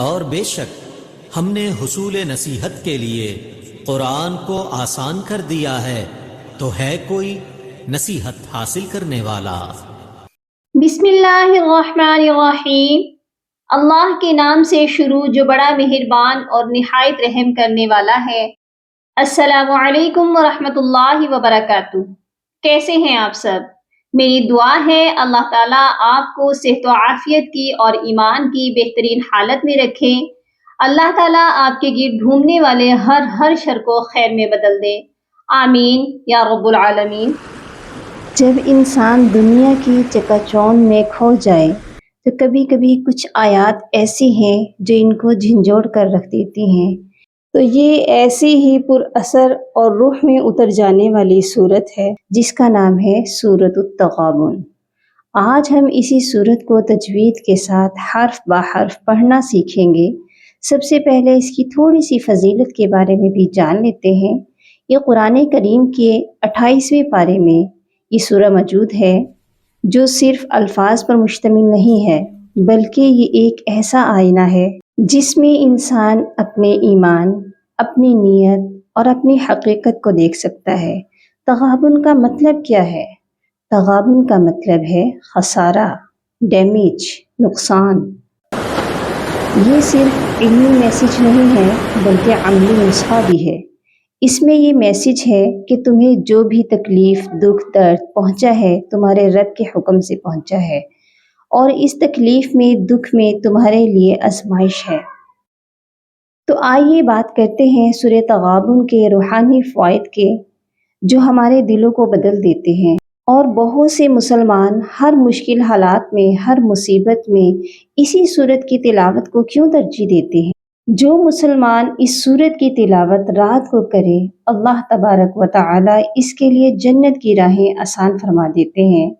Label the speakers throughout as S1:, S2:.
S1: اور بے شک ہم نے حصول نصیحت کے لیے قرآن کو آسان کر دیا ہے، تو ہے کوئی نصیحت حاصل کرنے والا؟
S2: بسم اللہ الرحمن الرحیم۔ اللہ کے نام سے شروع جو بڑا مہربان اور نہایت رحم کرنے والا ہے۔ السلام علیکم ورحمۃ اللہ وبرکاتہ۔ کیسے ہیں آپ سب؟ میری دعا ہے اللہ تعالیٰ آپ کو صحت و عافیت کی اور ایمان کی بہترین حالت میں رکھے۔ اللہ تعالیٰ آپ کے گرد گھومنے والے ہر شر کو خیر میں بدل دے، آمین یا رب العالمین۔
S3: جب انسان دنیا کی چکا چوند میں کھو جائے تو کبھی کبھی کچھ آیات ایسی ہیں جو ان کو جھنجھوڑ کر رکھ دیتی ہیں، تو یہ ایسی ہی پر اثر اور روح میں اتر جانے والی صورت ہے جس کا نام ہے سورۃ التغابن۔ آج ہم اسی صورت کو تجوید کے ساتھ حرف با حرف پڑھنا سیکھیں گے۔ سب سے پہلے اس کی تھوڑی سی فضیلت کے بارے میں بھی جان لیتے ہیں۔ یہ قرآن کریم کے 28ویں پارے میں یہ سورہ موجود ہے، جو صرف الفاظ پر مشتمل نہیں ہے بلکہ یہ ایک ایسا آئینہ ہے جس میں انسان اپنے ایمان، اپنی نیت اور اپنی حقیقت کو دیکھ سکتا ہے۔ تغابن کا مطلب کیا ہے؟ تغابن کا مطلب ہے خسارہ، ڈیمیج، نقصان۔ یہ صرف علمی میسج نہیں ہے بلکہ عملی نسخہ بھی ہے۔ اس میں یہ میسج ہے کہ تمہیں جو بھی تکلیف، دکھ، درد پہنچا ہے تمہارے رب کے حکم سے پہنچا ہے، اور اس تکلیف میں، دکھ میں تمہارے لیے آزمائش ہے۔ تو آئیے بات کرتے ہیں سورہ تغابن کے روحانی فوائد کے، جو ہمارے دلوں کو بدل دیتے ہیں، اور بہت سے مسلمان ہر مشکل حالات میں، ہر مصیبت میں اسی سورت کی تلاوت کو کیوں ترجیح دیتے ہیں؟ جو مسلمان اس سورت کی تلاوت رات کو کرے، اللہ تبارک و تعالی اس کے لیے جنت کی راہیں آسان فرما دیتے ہیں۔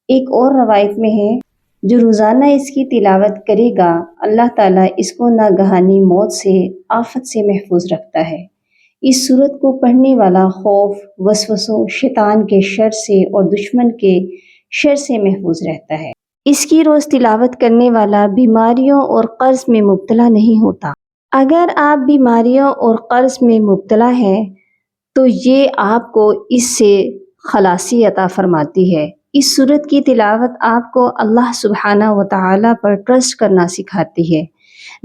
S3: ایک اور روایت میں ہے، جو روزانہ اس کی تلاوت کرے گا اللہ تعالیٰ اس کو ناگہانی موت سے، آفت سے محفوظ رکھتا ہے۔ اس سورت کو پڑھنے والا خوف، وسوسوں، شیطان کے شر سے اور دشمن کے شر سے محفوظ رہتا ہے۔ اس کی روز تلاوت کرنے والا بیماریوں اور قرض میں مبتلا نہیں ہوتا۔ اگر آپ بیماریوں اور قرض میں مبتلا ہیں تو یہ آپ کو اس سے خلاصی عطا فرماتی ہے۔ اس سورت کی تلاوت آپ کو اللہ سبحانہ و تعالی پر ٹرسٹ کرنا سکھاتی ہے،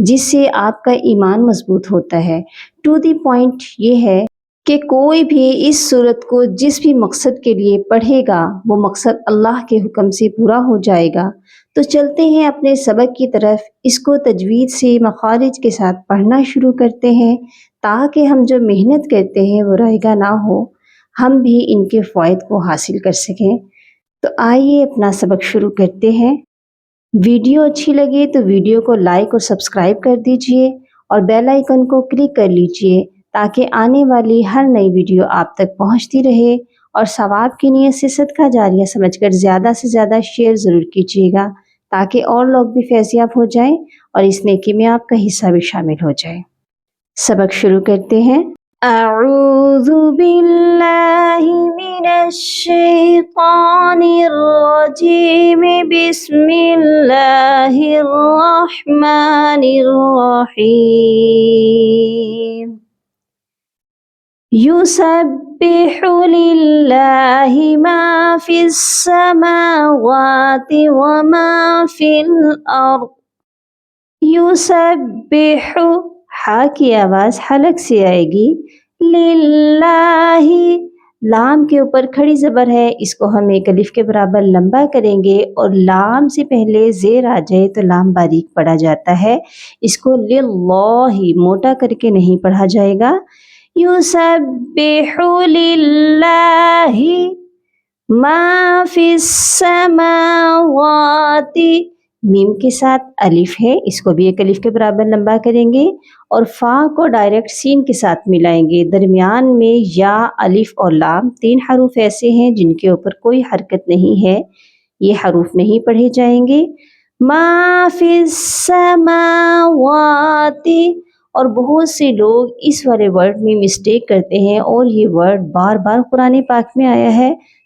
S3: جس سے آپ کا ایمان مضبوط ہوتا ہے۔ ٹو دی پوائنٹ یہ ہے کہ کوئی بھی اس سورت کو جس بھی مقصد کے لیے پڑھے گا وہ مقصد اللہ کے حکم سے پورا ہو جائے گا۔ تو چلتے ہیں اپنے سبق کی طرف، اس کو تجوید سے مخارج کے ساتھ پڑھنا شروع کرتے ہیں تاکہ ہم جو محنت کرتے ہیں وہ رائگاں نہ ہو، ہم بھی ان کے فوائد کو حاصل کر سکیں۔ تو آئیے اپنا سبق شروع کرتے ہیں۔ ویڈیو اچھی لگے تو ویڈیو کو لائک اور سبسکرائب کر دیجئے اور بیل آئیکن کو کلک کر لیجئے تاکہ آنے والی ہر نئی ویڈیو آپ تک پہنچتی رہے، اور ثواب کی نیت سے صدقہ جاریہ سمجھ کر زیادہ سے زیادہ شیئر ضرور کیجیے گا تاکہ اور لوگ بھی فیضیاب ہو جائیں اور اس نیکی میں آپ کا حصہ بھی شامل ہو جائے۔ سبق شروع کرتے ہیں۔ اعوذ باللہ من الشیطان الرجیم، بسم اللہ الرحمن الرحیم۔ یسبح للہ ما فی السماوات وما فی الارض۔ یسبح، ہا کی آواز حلق سے آئے گی، للہ، لام کے اوپر کھڑی زبر ہے، اس کو ہم ایک الف کے برابر لمبا کریں گے، اور لام سے پہلے زیر آ جائے تو لام باریک پڑھا جاتا ہے، اس کو للہ موٹا کر کے نہیں پڑھا جائے گا۔ یسبح للہ ما فی السماوات، میم کے ساتھ الف ہے، اس کو بھی ایک الف کے برابر لمبا کریں گے، اور فا کو ڈائریکٹ سین کے ساتھ ملائیں گے۔ درمیان میں یا، الف اور لام 3 حروف ایسے ہیں جن کے اوپر کوئی حرکت نہیں ہے، یہ حروف نہیں پڑھے جائیں گے۔ ما فی السماوات، اور بہت سے لوگ اس والے ورڈ میں مسٹیک کرتے ہیں، اور یہ ورڈ بار بار قرآن پاک میں آیا ہے،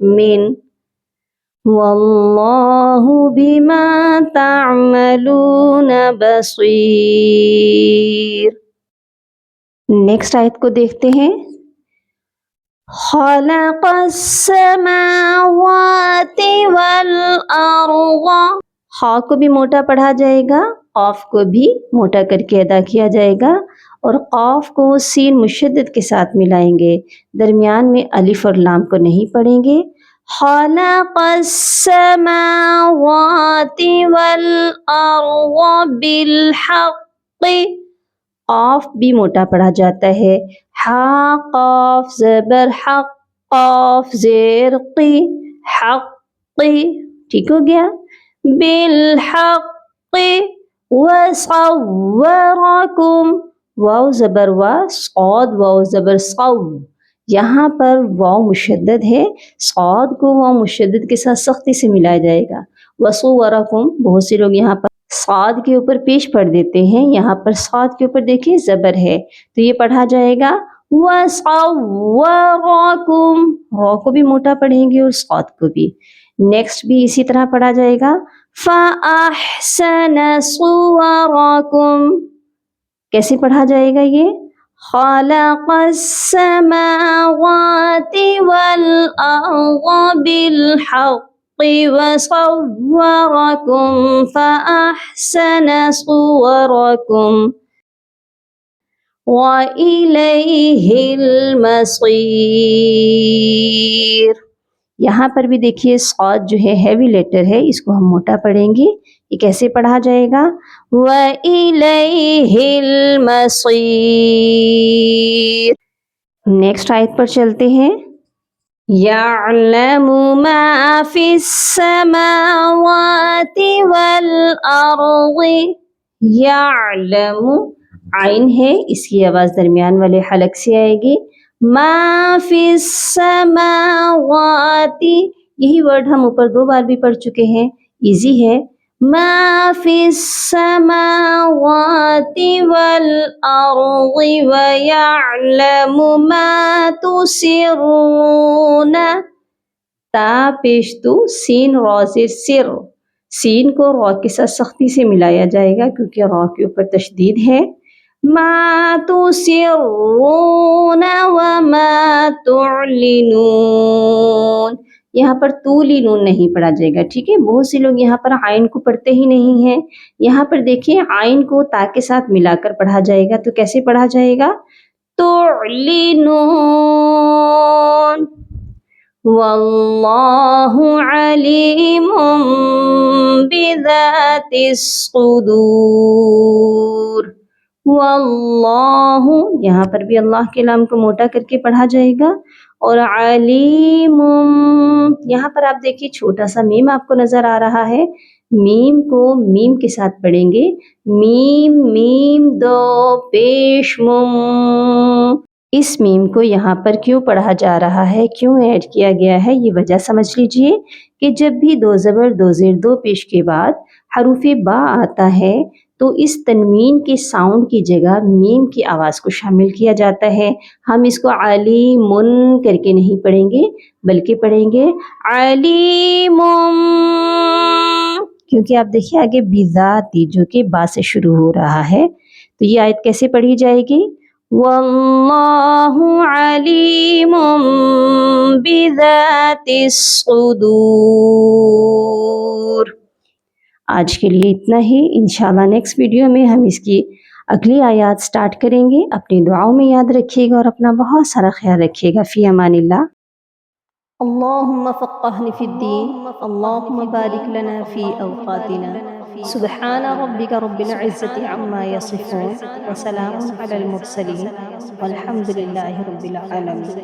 S3: من واللہ بما تعملون بصیر۔ نیکسٹ آیت کو دیکھتے ہیں۔ خلق السماوات والارض، خا کو بھی موٹا پڑھا جائے گا، قاف کو بھی موٹا کر کے ادا کیا جائے گا، اور قاف کو سین مشدد کے ساتھ ملائیں گے، درمیان میں الف اور لام کو نہیں پڑھیں گے۔ خلق السماوات والارض بالحق، قاف بھی موٹا پڑھا جاتا ہے، ہا قاف زبر حق، قاف زیر قی، حق، ٹھیک ہو گیا۔ بالحق وصورکم، واو زبر وا، صاد واو زبر صو، یہاں پر واو مشدد ہے، صاد کو واو مشدد کے ساتھ سختی سے ملایا جائے گا۔ وصورکم، بہت سے لوگ یہاں پر صاد کے اوپر پیش پڑھ دیتے ہیں، یہاں پر صاد کے اوپر دیکھیں زبر ہے تو یہ پڑھا جائے گا وصورکم، را کو بھی موٹا پڑھیں گے اور صاد کو بھی۔ نیکسٹ بھی اسی طرح پڑھا جائے گا فَأَحْسَنَ صُوَرَكُمْ، کیسے پڑھا جائے گا یہ؟ خَلَقَ السَّمَاوَاتِ وَالْأَرْضَ بِالْحَقِّ وَصَوَّرَكُمْ فَأَحْسَنَ صُوَرَكُمْ وَإِلَيْهِ الْمَصِيرُ۔ یہاں پر بھی دیکھیے صاد جو ہے ہیوی لیٹر ہے، اس کو ہم موٹا پڑھیں گے، یہ کیسے پڑھا جائے گا؟ وَإِلَيْهِ الْمَصِيرُ۔ نیکسٹ آیت پر چلتے ہیں۔ يَعْلَمُ مَا فِي السَّمَاوَاتِ وَالْأَرْضِ، يَعْلَمُ، عین ہے، اس کی آواز درمیان والے حلق سے آئے گی۔ ما فی السماوات، یہی ورڈ ہم اوپر 2 بار بھی پڑھ چکے ہیں، ایزی ہے۔ ما فی السماوات والارض ویعلم ما تسرون، تا پیشتو سین را زیر سر، سین کو را کے ساتھ سختی سے ملایا جائے گا کیونکہ را کے اوپر تشدید ہے۔ ما تسرون وما تعلنون، یہاں پر تولنون نہیں پڑھا جائے گا، ٹھیک ہے؟ بہت سے لوگ یہاں پر عین کو پڑھتے ہی نہیں ہیں، یہاں پر دیکھیں عین کو تا کے ساتھ ملا کر پڑھا جائے گا، تو کیسے پڑھا جائے گا؟ تعلنون، واللہ علیم بذات الصدور، واللہ، یہاں پر بھی اللہ کے لام کو موٹا کر کے پڑھا جائے گا، اور علیم، یہاں پر آپ دیکھیے چھوٹا سا میم آپ کو نظر آ رہا ہے، میم کو میم کے ساتھ پڑھیں گے، میم میم دو پیش مم، اس میم کو یہاں پر کیوں پڑھا جا رہا ہے، کیوں ایڈ کیا گیا ہے، یہ وجہ سمجھ لیجئے کہ جب بھی 2 زبر 2 زیر 2 پیش کے بعد حروف با آتا ہے تو اس تنوین کے ساؤنڈ کی جگہ میم کی آواز کو شامل کیا جاتا ہے، ہم اس کو علیمن کر کے نہیں پڑھیں گے بلکہ پڑھیں گے علیم، کیونکہ آپ دیکھیے آگے بذاتی جو کہ با سے شروع ہو رہا ہے، تو یہ آیت کیسے پڑھی جائے گی؟ واللہ علیم بذات الصدور۔ آج کے لیے اتنا ہی، انشاءاللہ نیکسٹ ویڈیو میں ہم اس کی اگلی آیات سٹارٹ کریں گے۔ اپنی دعاؤں میں یاد رکھیے گا اور اپنا بہت سارا خیال رکھیے گا۔ فی امان اللہ۔ اللہم فقہنا فی الدین، اللہم بارک لنا فی اوقاتنا، سبحان ربک رب العزت عما یصفون، وسلام علی المرسلین، والحمد للہ رب العالمین۔